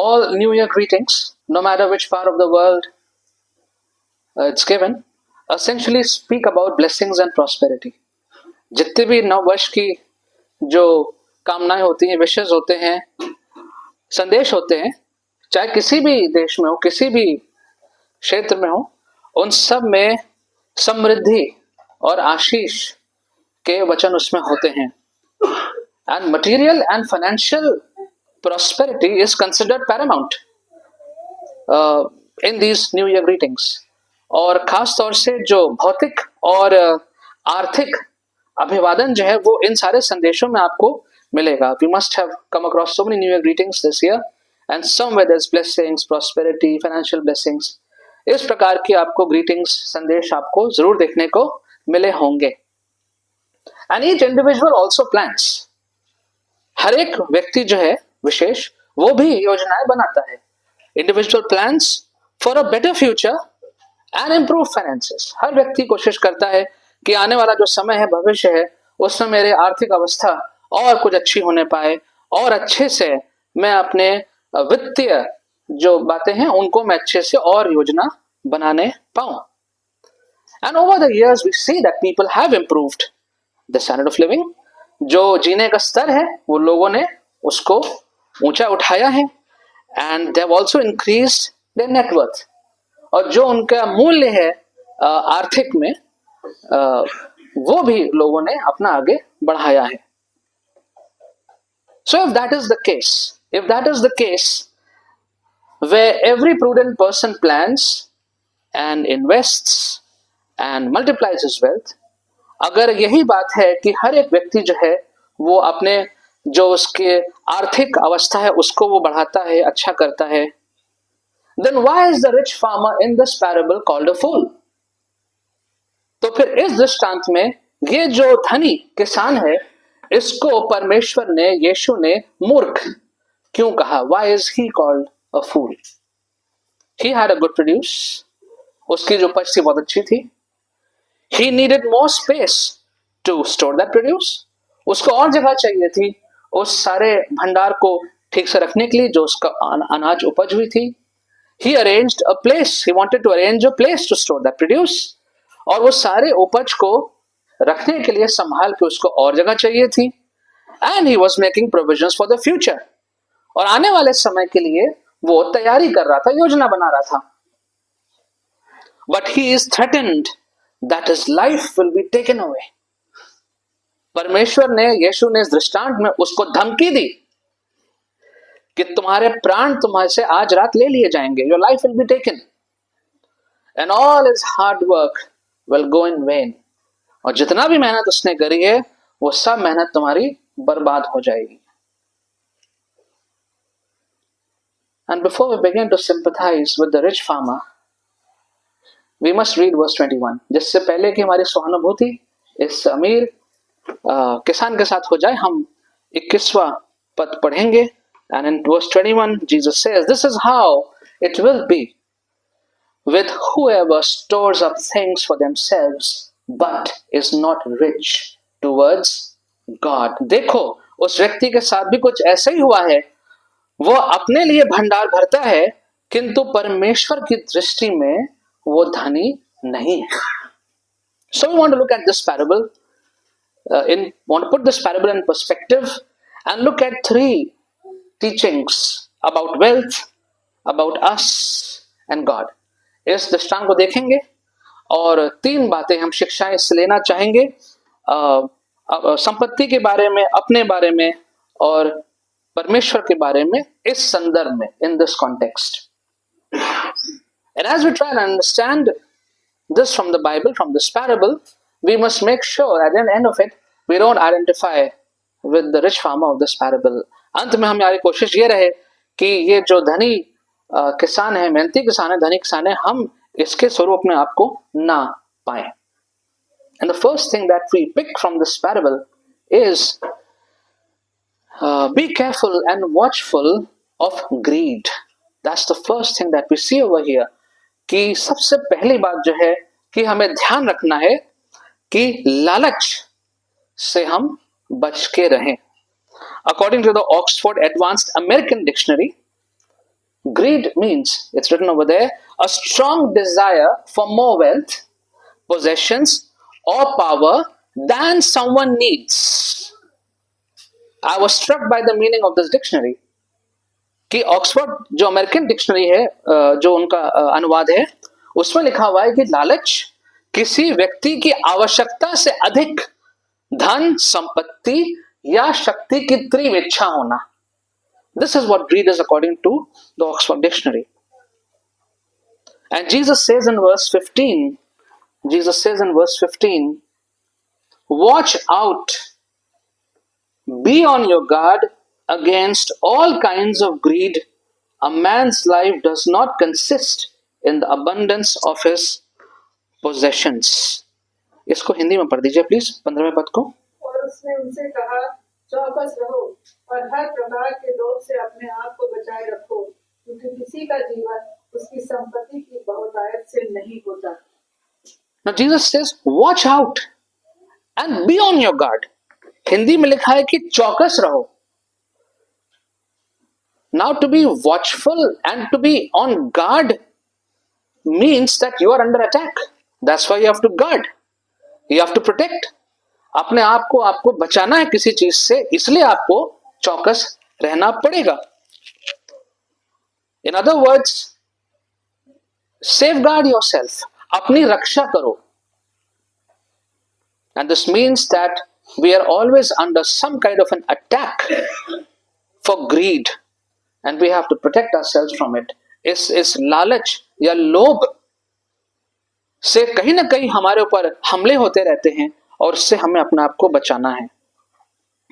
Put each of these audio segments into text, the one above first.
all New Year greetings, no matter which part of the world it's given, essentially speak about blessings and prosperity. जितने भी नव वर्ष की जो कामनाएं होती हैं, विशेष होते हैं, संदेश होते हैं, चाहे किसी भी देश में हो, किसी भी क्षेत्र में हो, उन सब में समृद्धि और आशीष के वचन उसमें होते हैं. And material and financial prosperity is considered paramount in these New Year greetings. और खास तौर से जो भौतिक और आर्थिक अभिवादन जो है वो इन सारे संदेशों में आपको मिलेगा. We must have come across so many New Year greetings this year, and somewhere there's blessings, prosperity, financial blessings. इस प्रकार की आपको ग्रीटिंग्स संदेश आपको जरूर देखने को मिले होंगे. And each individual also plans. हर एक व्यक्ति जो है विशेष वो भी योजनाएं बनाता है. Individual plans for a better future and improve finances. हर व्यक्ति कोशिश करता है कि आने वाला जो समय है, भविष्य है, उसमें मेरे आर्थिक अवस्था और कुछ अच्छी होने पाए और अच्छे से मैं अपने वित्तीय जो बातें हैं उनको मैं अच्छे से और योजना बनाने पाऊं. And over the years we see that people have improved the standard of living. जो जीने का स्तर है वो लोगों ने उसको ऊंचा उठाया है. And they have also increased their net worth. और जो उनका मूल्य है आर्थिक में वो भी लोगों ने अपना आगे बढ़ाया है. So if that is the case, where every prudent person plans and invests and multiplies his wealth, अगर यही बात है कि हर एक व्यक्ति जो है वो अपने जो उसके आर्थिक अवस्था है उसको वो बढ़ाता है, अच्छा करता है, then why is the rich farmer in this parable called a fool? तो फिर इस दृष्टांत में ये जो धनी किसान है इसको परमेश्वर ने, यीशु ने मूर्ख क्यों कहा? Why is he called a fool? He had a good produce. उसकी जो उपज थी बहुत अच्छी थी. He needed more space to store that produce. उसको और जगह चाहिए थी उस सारे भंडार को ठीक से रखने के लिए जो उसका अनाज उपज हुई थी. He arranged a place. He wanted to arrange a place to store that produce. और वो सारे उपज को रखने के लिए संभाल के उसको और जगह चाहिए थी. And he was making provisions for the future. और आने वाले समय के लिए वो तैयारी कर रहा था, योजना बना रहा था. But he is threatened that his life will be taken away. परमेश्वर ने, यीशु ने इस दृष्टांत में उसको धमकी दी कि तुम्हारे प्राण तुम्हारे से आज रात ले लिए जाएंगे. Your life will be taken. And all his hard work will go in vain. और जितना भी मेहनत उसने करी है वो सब मेहनत तुम्हारी बर्बाद हो जाएगी. And before we begin to sympathize with the rich farmer, we must read verse 21. जिससे पहले कि हमारी सहानुभूति इस अमीर किसान के साथ हो जाए, हम 21वां पद पढ़ेंगे. And in verse 21, Jesus says, "This is how it will be with whoever stores up things for themselves, but is not rich towards God." देखो, उस व्यक्ति के साथ भी कुछ ऐसा ही हुआ है. वो अपने लिए भंडार भरता है, किंतु परमेश्वर की दृष्टि में वो धनी नहीं है. So we want to look at this parable. Want to put this parable in perspective and look at 3 teachings about wealth, about us and God. इस दृष्टांत को देखेंगे और 3 बातें हम शिक्षाएं इससे लेना चाहेंगे, संपत्ति के बारे में, अपने बारे में और परमेश्वर के बारे में, इस संदर्भ में, in this context. And as we try and understand this from the Bible, from this parable, we must make sure at the end of it we don't identify with the rich farmer of this parable. अंत में हमारी कोशिश ये रहे कि ये जो धनी किसान है, मेहनती किसान है, धनी किसान है, हम इसके स्वरूप में आपको ना पाए. And the first thing that we pick from this parable is be careful and watchful of greed. That's the first thing that we see over here. कि सबसे पहली बात जो है कि हमें ध्यान रखना है कि लालच से हम बच के रहें. According to the Oxford Advanced American Dictionary, Greed means, it's written over there, a strong desire for more wealth, possessions, or power than someone needs. I was struck by the meaning of this dictionary. कि Oxford जो American dictionary है, जो उनका अनुवाद है, उसमें लिखा हुआ है कि लालच किसी व्यक्ति की आवश्यकता से अधिक धन, संपत्ति या शक्ति की तीव्र इच्छा होना. This is what greed is according to the Oxford Dictionary. And Jesus says in verse 15, watch out, be on your guard against all kinds of greed. A man's life does not consist in the abundance of his possessions. इसको हिंदी में पढ़ दीजिए please, 15वें पद को. और उसने उनसे कहा, चौकस रहो और हर प्रकार के लोभ से अपने आप को बचाए रखो, क्योंकि किसी का जीवन उसकी संपत्ति की बहुतायत से नहीं होता. Now Jesus says, watch out and be on your guard. Hindi में लिखा है कि चौकस रहो. Now to be watchful and to be on guard means that you are under attack. That's why you have to guard. You have to protect. अपने आप को आपको बचाना है किसी चीज से, इसलिए आपको चौकस रहना पड़ेगा. In other words, safeguard yourself. अपनी रक्षा करो. And this means that we are always under some kind of an attack for greed. And we have to protect ourselves from it. इस लालच या लोभ से कहीं ना कहीं हमारे ऊपर हमले होते रहते हैं और इससे हमें अपने आप को बचाना है.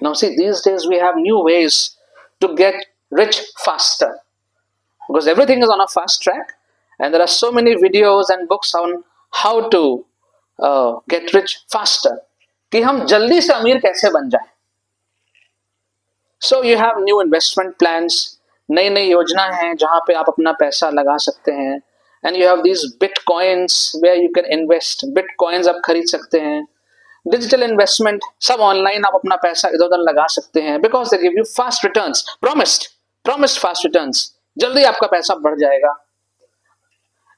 Now see, these days we have new ways to get rich faster, because everything is on a fast track and there are so many videos and books on how to get rich faster, कि हम जल्दी से अमीर कैसे बन जाए. So you have new investment plans, नई नई योजना है जहां पे आप अपना पैसा लगा सकते हैं. And you have these bitcoins where you can invest. Bitcoins आप खरीद सकते हैं. Digital investment, सब ऑनलाइन आप अपना पैसा इधर उधर लगा सकते हैं, because they give you fast returns, promised fast returns. जल्दी आपका पैसा बढ़ जाएगा.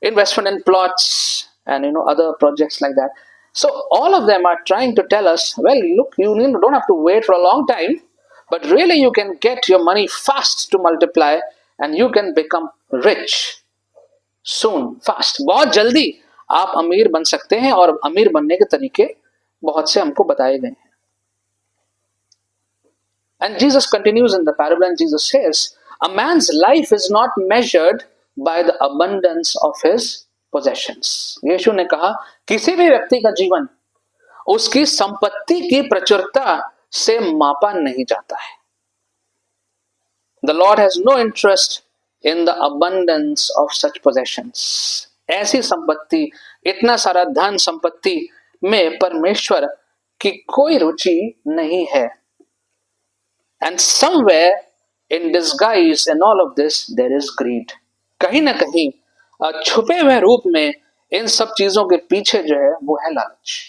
Investment in plots and other projects like that. So all of them are trying to tell us, well, look, you don't have to wait for a long time, but really you can get your money fast to multiply and you can become rich soon, fast. बहुत जल्दी आप अमीर बन सकते हैं और अमीर बनने के तरीके बहुत से हमको बताए गए हैं. And Jesus continues in the parable and Jesus says, a man's life is not measured by the abundance of his possessions. यीशु ने कहा, किसी भी व्यक्ति का जीवन उसकी संपत्ति की प्रचुरता से मापा नहीं जाता है. The Lord has no interest in the abundance of such possessions. ऐसी संपत्ति, इतना सारा धन संपत्ति में परमेश्वर की कोई रुचि नहीं है. And somewhere in disguise in all of this there is greed. कहीं ना कहीं छुपे हुए रूप में इन सब चीजों के पीछे जो है वो है लालच.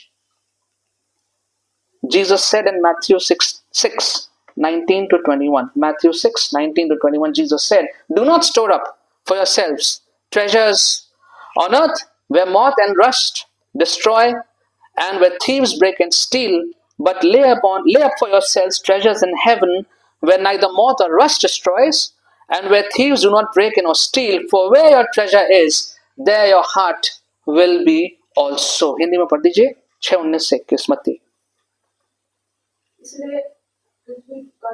Jesus said in Matthew 6:19 to 21. Matthew 6:19 to 21. Jesus said, do not store up for yourselves treasures on earth where moth and rust destroy and where thieves break and steal, but lay up for yourselves treasures in heaven where neither moth or rust destroys and where thieves do not break in or steal. For where your treasure is, there your heart will be also. Hindi में पढ़ दीजिए 6:19 से 21 मत्ती. इसलिए पृथ्वी पर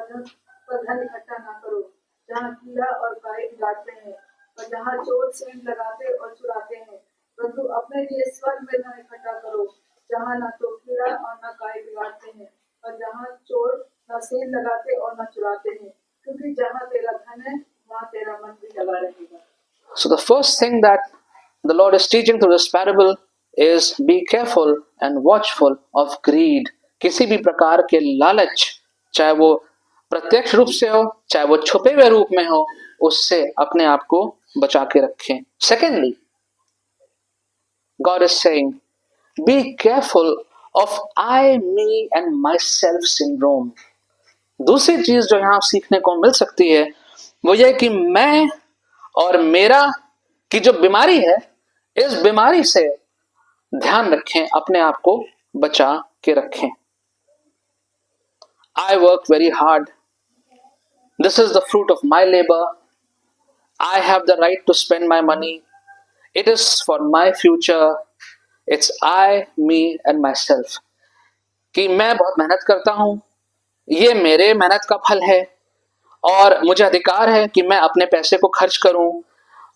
धन इकट्ठा ना करो, जहाँ कीड़ा और काई बिगाड़ते हैं और जहाँ चोर सेंध लगाते और चुराते हैं, परंतु अपने लिए स्वर्ग में धन इकट्ठा करो, जहाँ न तो कीड़ा और न काई बिगाड़ते हैं और जहाँ चोर न सेंध लगाते और न चुराते हैं, क्योंकि जहाँ तेरा धन है वहाँ तेरा मन भी लगा रहेगा. So the first thing that the Lord is teaching through this parable is be careful and watchful of greed. किसी भी प्रकार के लालच, चाहे वो प्रत्यक्ष रूप से हो चाहे वो छुपे हुए रूप में हो, उससे अपने आप को बचा के रखें. Secondly, God is saying, be careful of I, me and myself syndrome. दूसरी चीज जो यहां सीखने को मिल सकती है वो ये कि मैं और मेरा की जो बीमारी है, इस बीमारी से ध्यान रखें, अपने आप को बचा के रखें. I work very hard. This is the fruit of my labor. I have the right to spend my money. It is for my future. It's I, me and myself. कि मैं बहुत मेहनत करता हूं, ये मेरे मेहनत का फल है और मुझे अधिकार है कि मैं अपने पैसे को खर्च करूं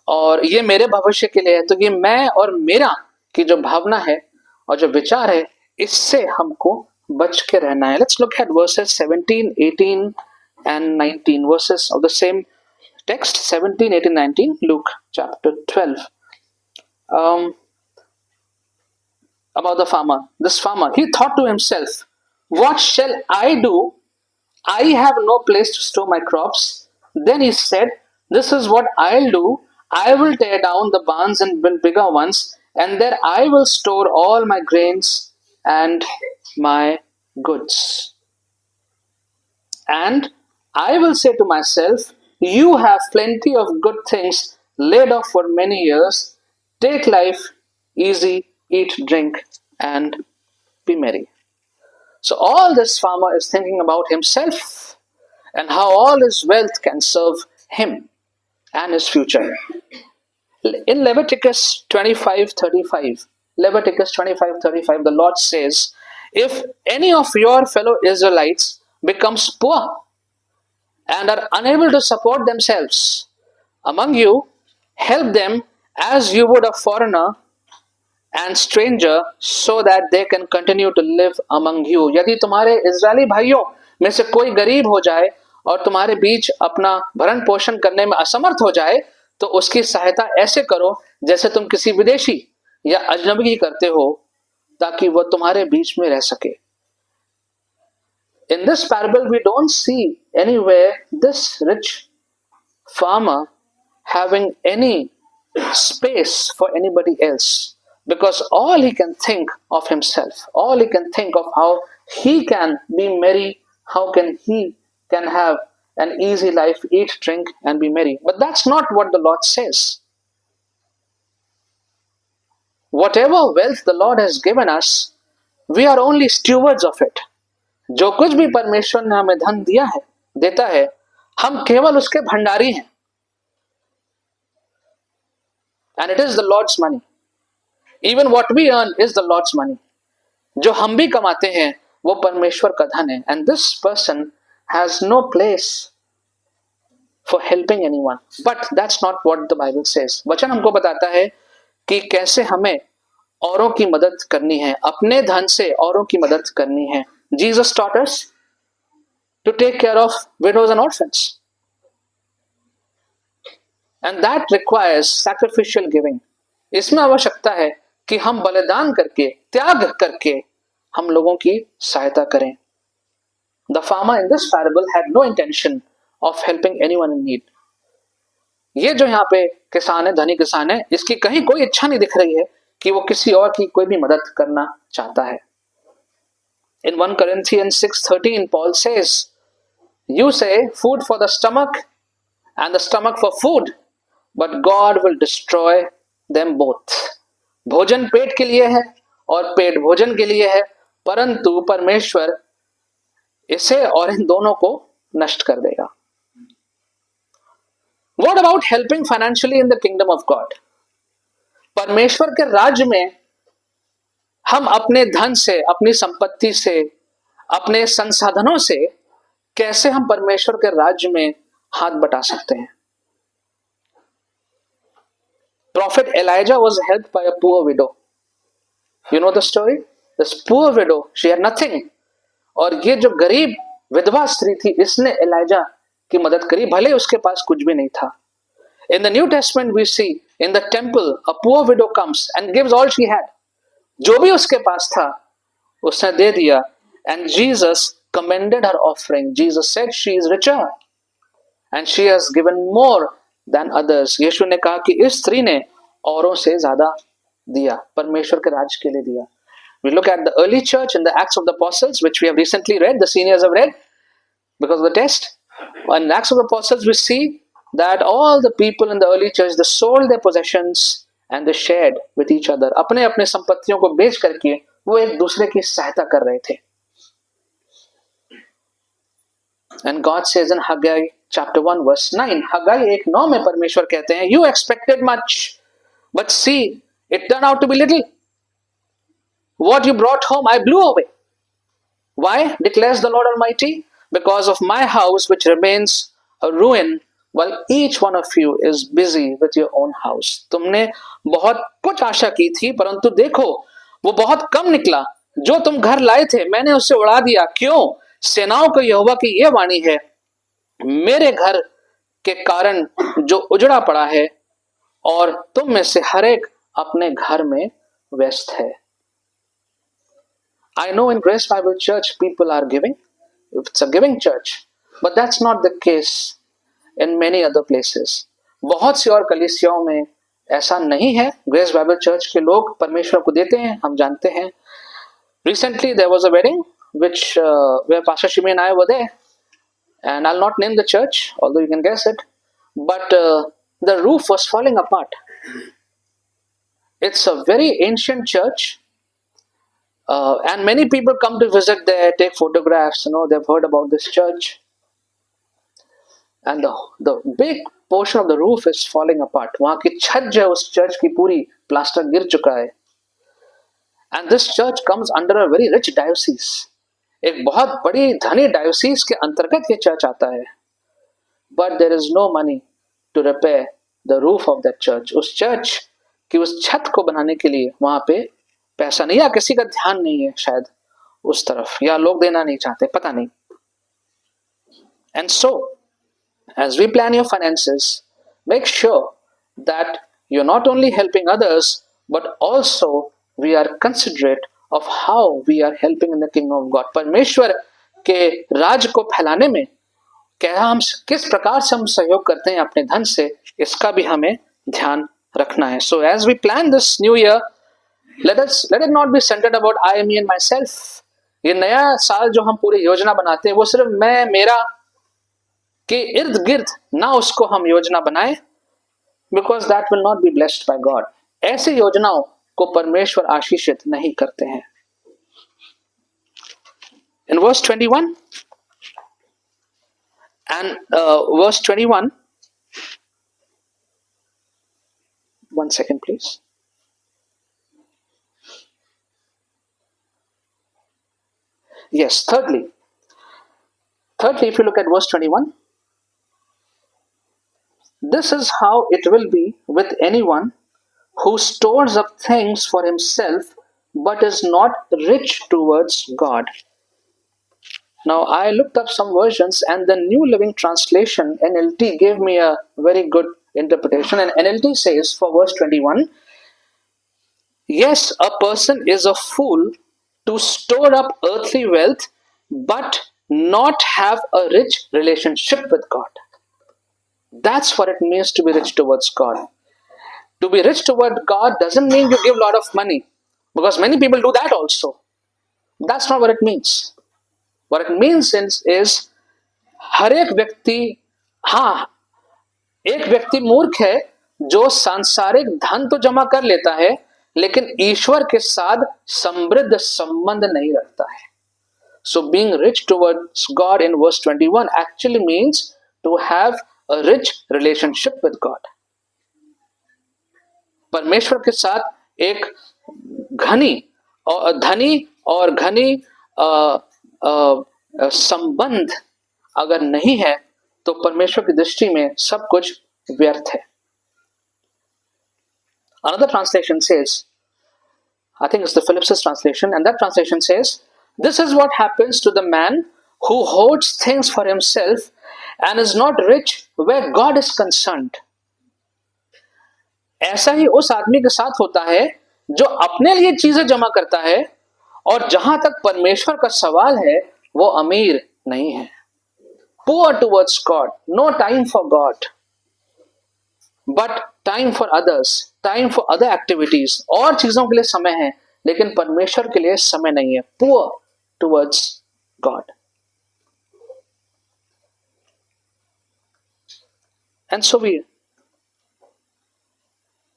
और ये मेरे भविष्य के लिए है. तो ये मैं और मेरा की जो भावना है और जो विचार है, इससे हमको बच के रहना है. Let's look at verses 17, 18 and 19, verses of the same text, 17, 18, 19, Luke chapter 12. About the farmer. This farmer, he thought to himself, what shall I do? I have no place to store my crops. Then he said, this is what I'll do. I will tear down the barns and build bigger ones, and there I will store all my grains and my goods. And I will say to myself, you have plenty of good things laid up for many years. Take life easy, eat, drink, and be merry. So all this farmer is thinking about himself and how all his wealth can serve him and his future. In Leviticus 25:35, the Lord says, if any of your fellow Israelites becomes poor and are unable to support themselves among you, help them as you would a foreigner and stranger, so that they can continue to live among you. यदि तुम्हारे Israeli भाइयों में से कोई गरीब हो जाए और तुम्हारे बीच अपना भरण पोषण करने में असमर्थ हो जाए, तो उसकी सहायता ऐसे करो जैसे तुम किसी विदेशी या अजनबी की करते हो, ताकि वह तुम्हारे बीच में रह सके. In this parable, we don't see anywhere this rich farmer having any space for anybody else, because all he can think of himself, all he can think of how he can be merry, how can he can have an easy life, eat, drink, and be merry. But that's not what the Lord says. Whatever wealth the Lord has given us, we are only stewards of it. जो कुछ भी परमेश्वर ने हमें धन दिया है, देता है, हम केवल उसके भंडारी हैं. And it is the Lord's money. Even what we earn is the Lord's money. जो हम भी कमाते हैं वो परमेश्वर का धन है. And this person has no place for helping anyone. But that's not what the Bible says. वचन हमको बताता है कि कैसे हमें औरों की मदद करनी है, अपने धन से औरों की मदद करनी है. Jesus taught us to take care of widows and orphans. And that requires sacrificial giving. इसमें आवश्यकता है कि हम बलिदान करके, त्याग करके हम लोगों की सहायता करें. The farmer in this parable had no intention of helping anyone in need. ये जो यहाँ पे किसान है, धनी किसान है, इसकी कहीं कोई इच्छा नहीं दिख रही है कि वो किसी और की कोई भी मदद करना चाहता है. In 1 Corinthians 6:13, Paul says, you say food for the stomach and the stomach for food, but God will destroy them both. भोजन पेट के लिए है और पेट भोजन के लिए है, परंतु परमेश्वर इसे और इन दोनों को नष्ट कर देगा. What about helping financially in the kingdom of God? परमेश्वर के राज्य में हम अपने धन से, अपनी संपत्ति से, अपने संसाधनों से कैसे हम परमेश्वर के राज्य में हाथ बटा सकते हैं. Prophet Elijah was helped by a poor widow. You know the story? This poor widow, she had nothing. और ये जो गरीब विधवा स्त्री थी, इसने एलाइजा की मदद करी, भले उसके पास कुछ भी नहीं था. In the New Testament we see in the temple a poor widow comes and gives all she had. जो भी उसके पास था उसने दे दिया. And Jesus commended her offering. Jesus said she is richer and she has given more than others. यीशु ने कहा कि इस स्त्री ने औरों से ज्यादा दिया, परमेश्वर के राज्य के लिए दिया. We look at the early church in the Acts of the Apostles, which we have recently read, the seniors have read because of the test. In Acts of the Apostles we see that all the people in the early church, they sold their possessions and they shared with each other. अपने अपने संपत्तियों को बेच करके वो एक दूसरे की सहायता कर रहे थे. And God says in Haggai chapter 1 verse 9, Haggai 1:9 में परमेश्वर कहते हैं, you expected much, but see, it turned out to be little. What you brought home, I blew away. Why, declares the Lord Almighty? Because of my house, which remains a ruin, while each one of you is busy with your own house. तुमने बहुत कुछ आशा की थी, परंतु देखो वो बहुत कम निकला. जो तुम घर लाए थे मैंने उसे उड़ा दिया. क्यों? सेनाओं को यहोवा की यह वाणी है, मेरे घर के कारण जो उजड़ा पड़ा है और तुम में से हर एक अपने घर में व्यस्त है. I know in Grace Bible Church people are giving. It's a giving church. But that's not the case in many other places. बहुत सी और कलीसियाओं में ऐसा नहीं है. Grace Bible Church के लोग परमेश्वर को देते हैं, हम जानते हैं. Recently there was a wedding which where Pastor Shimi and I were there. And I'll not name the church, although you can guess it. But the roof was falling apart. It's a very ancient church. And many people come to visit there, take photographs, they've heard about this church. And the big portion of the roof is falling apart. वहाँ की छत जो है उस church की पूरी plaster गिर चुका है. And this church comes under a very rich diocese. एक बहुत बड़ी धनी डायोसीस के अंतर्गत ये चर्च आता है. But there is no money to repair the roof of that church. उस चर्च की उस छत को बनाने के लिए वहाँ पे पैसा नहीं, या किसी का ध्यान नहीं है शायद उस तरफ, या लोग देना नहीं चाहते, पता नहीं. And so, as we plan your finances, make sure that you're not only helping others, but also we are considerate of how we are helping in the kingdom of God. परमेश्वर के राज को फैलाने में क्या हम किस प्रकार से हम सहयोग करते हैं अपने धन से, इसका भी हमें ध्यान रखना है. So as we plan this new year, let it not be centered about I, me and myself. ये नया साल जो हम पूरी योजना बनाते हैं वो सिर्फ मैं मेरा के इर्द गिर्द ना उसको हम योजना बनाएं, because that will not be blessed by God. ऐसी योजनाओं को परमेश्वर आशीषित नहीं करते हैं. In verse 21 and verse 21, one second please. Yes, thirdly, if you look at verse 21, this is how it will be with anyone who stores up things for himself but is not rich towards God. Now, I looked up some versions, and the New Living Translation, NLT, gave me a very good interpretation. And NLT says for verse 21, yes, a person is a fool to store up earthly wealth but not have a rich relationship with God. That's what it means to be rich towards God. To be rich toward God doesn't mean you give a lot of money, because many people do that also. That's not what it means. What it means is हर एक व्यक्ति, हाँ, एक व्यक्ति मूर्ख है जो सांसारिक धन तो जमा कर लेता है लेकिन ईश्वर के साथ समृद्ध संबंध नहीं रखता है. So being rich towards God in verse 21 actually means to have a rich relationship with God. परमेश्वर के साथ एक धनी और घनी संबंध अगर नहीं है तो परमेश्वर की दृष्टि में सब कुछ व्यर्थ है. Another translation says, I think it's the Phillips' translation, and that translation says, this is what happens to the man who hoards things for himself and is not rich where God is concerned. ऐसा ही उस आदमी के साथ होता है जो अपने लिए चीजें जमा करता है और जहां तक परमेश्वर का सवाल है वो अमीर नहीं है. Poor towards God, no time for God, but time for others, time for other activities. और चीजों के लिए समय है लेकिन परमेश्वर के लिए समय नहीं है. Poor towards God. And so we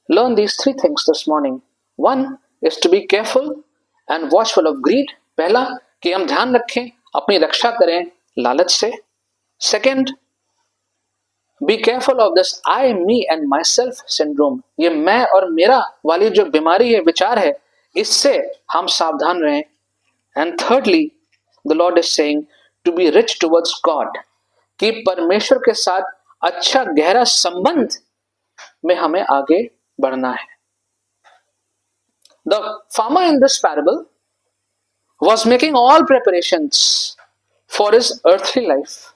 learn these three things this morning. One is to be careful and watchful of greed. पहला कि हम ध्यान रखें, अपनी रक्षा करें लालच से. Second, be careful of this I, me and myself syndrome. ये मैं और मेरा वाली जो बीमारी है, विचार है, इससे हम सावधान रहें. And thirdly, the Lord is saying to be rich towards God. कि परमेश्वर के साथ अच्छा गहरा संबंध में हमें आगे बढ़ना है. The farmer in this parable was making all preparations for his earthly life,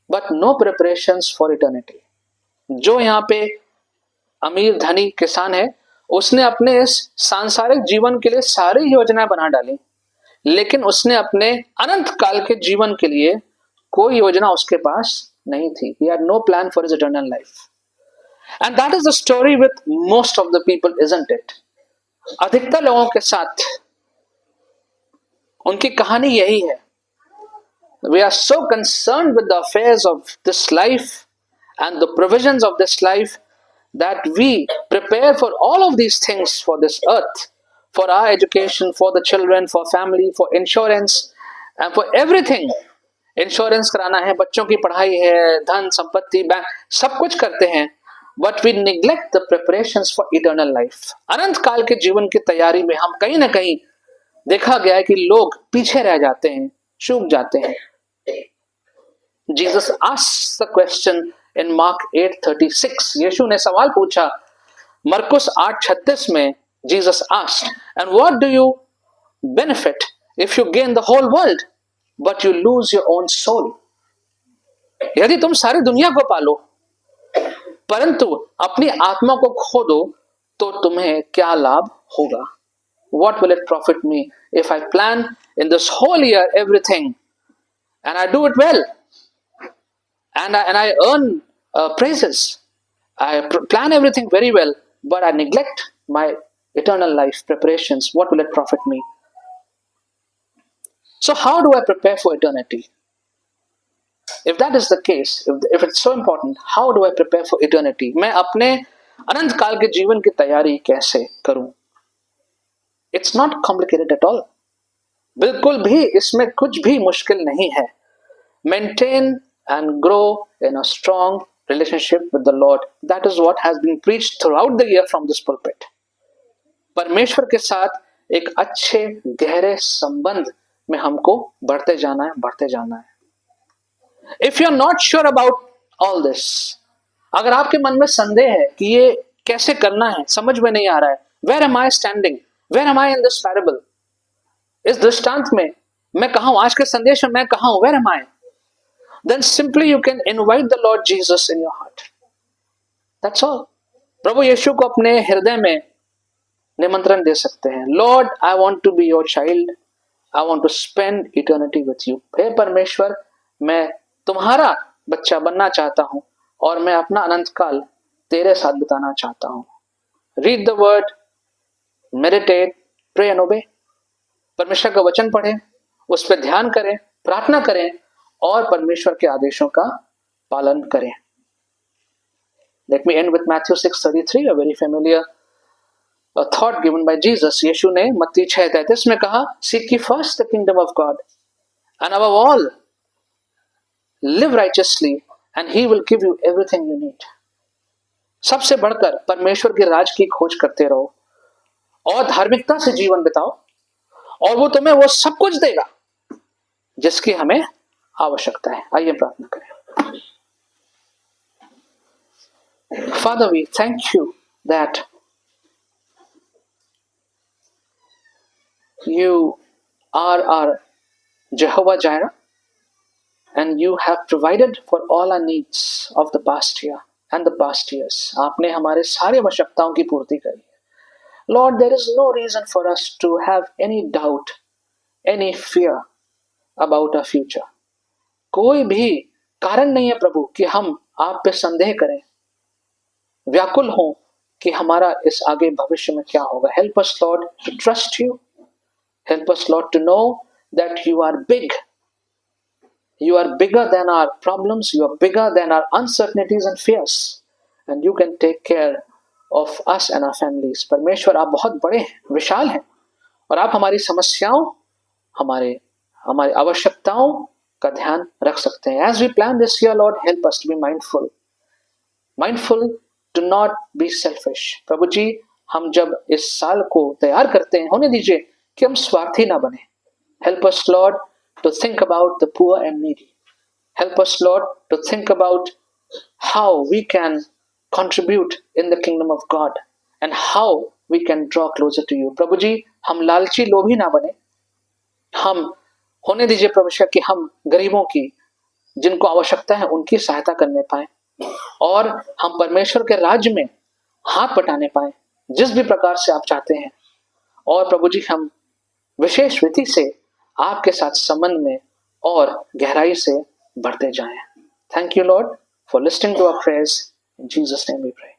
but no preparations for eternity. जो यहाँ पे अमीर धनी किसान है, उसने अपने इस सांसारिक जीवन के लिए सारी योजनाएं बना डाली, लेकिन उसने अपने अनंत काल के जीवन के लिए कोई योजना उसके पास नहीं थी. He had no plan for his eternal life. And that is the story with most of the people, isn't it? अधिकतर लोगों के साथ उनकी कहानी यही है. We are so concerned with the affairs of this life and the provisions of this life that we prepare for all of these things for this earth, for our education, for the children, for family, for insurance, and for everything. Insurance कराना है, बच्चों की पढ़ाई है, धन संपत्ति, bank, सब कुछ करते हैं. But we neglect the preparations for eternal life. अनंत काल के जीवन की तैयारी में हम कहीं ना कहीं देखा गया है कि लोग पीछे रह जाते हैं, चूक जाते हैं. Jesus asks the question in Mark 8:36. यीशु ने सवाल पूछा मरकुस 8:36 में. Jesus asked, and what do you benefit if you gain the whole world but you lose your own soul. यदि तुम सारी दुनिया को पालो परंतु अपनी आत्मा को खो दो तो तुम्हें क्या लाभ होगा. What will it profit me if I plan in this whole year everything and I do it well and I earn praises, I plan everything very well, but I neglect my eternal life preparations. What will it profit me? So how do I prepare for eternity? If that is the case, if it's so important, how do I prepare for eternity? मैं अपने अनंत काल के जीवन की तैयारी कैसे करूं? It's not complicated at all. बिल्कुल भी इसमें कुछ भी मुश्किल नहीं है. Maintain and grow in a strong relationship with the Lord. That is what has been preached throughout the year from this pulpit. परमेश्वर के साथ एक अच्छे गहरे संबंध में हमको बढ़ते जाना है, बढ़ते जाना है. If you are not sure about all this, अगर आपके मन में संदेह है कि ये कैसे करना है, समझ में नहीं आ रहा है, where am I standing? Where am I in this parable? इस दृष्टांत में मैं कहाँ हूं, आज के संदेश में मैं कहाँ हूं, where am I? Then simply you can invite the Lord Jesus in your heart. That's all. प्रभु यीशु को अपने हृदय में निमंत्रण दे सकते हैं. Lord, I want to be your child. I want to spend eternity with you. हे परमेश्वर, मैं तुम्हारा बच्चा बनना चाहता हूं और मैं अपना अनंत काल तेरे साथ बिताना चाहता हूं. Read the word, meditate, pray and obey. परमेश्वर का वचन पढ़ें, उस पर ध्यान करें, प्रार्थना करें और परमेश्वर के आदेशों का पालन करें. Let me end with Matthew 6:33, a very familiar thought given by Jesus. यीशु ने मत्ती 6:33 में कहा, Seek ye first the kingdom of God, and above all, live righteously, and He will give you everything you need. सबसे बढ़कर परमेश्वर के राज की खोज करते रहो और धार्मिकता से जीवन बिताओ और वो तुम्हें वो सब कुछ देगा जिसकी हमें आवश्यकता है. आइए प्रार्थना करें. Father, we thank you that you are our Jehovah Jireh and you have provided for all our needs of the past year and the past years. आपने हमारे सारी आवश्यकताओं की पूर्ति करी है. Lord, there is no reason for us to have any doubt, any fear about our future. कोई भी कारण नहीं है प्रभु कि हम आप पे संदेह करें, व्याकुल हों कि हमारा इस आगे भविष्य में क्या होगा. Help us, Lord, to trust you. Help us, Lord, to know that you are big You are bigger than our problems, you are bigger than our uncertainties and fears, and you can take care of us and our families. परमेश्वर आप बहुत बड़े हैं, विशाल हैं, और आप हमारी समस्याओं, हमारी आवश्यकताओं का ध्यान रख सकते हैं. As we plan this year, Lord, help us to be mindful to not be selfish. प्रभु जी, हम जब इस साल को तैयार करते हैं, होने दीजिए कि हम स्वार्थी ना बने. Help us, Lord, to think about the poor and needy. Help us, Lord, to think about how we can contribute in the kingdom of God and how we can draw closer to you. प्रभु जी, हम लालची लोभी ना बने. हम होने दीजिए प्रभु कि हम गरीबों की, जिनको आवश्यकता है, उनकी सहायता करने पाए, और हम परमेश्वर के राज्य में हाथ बटाने पाए जिस भी प्रकार से आप चाहते हैं. और प्रभु जी, हम विशेष रीति से आपके साथ संबंध में और गहराई से बढ़ते जाएं. Thank you Lord for listening to our prayers. In Jesus name we pray.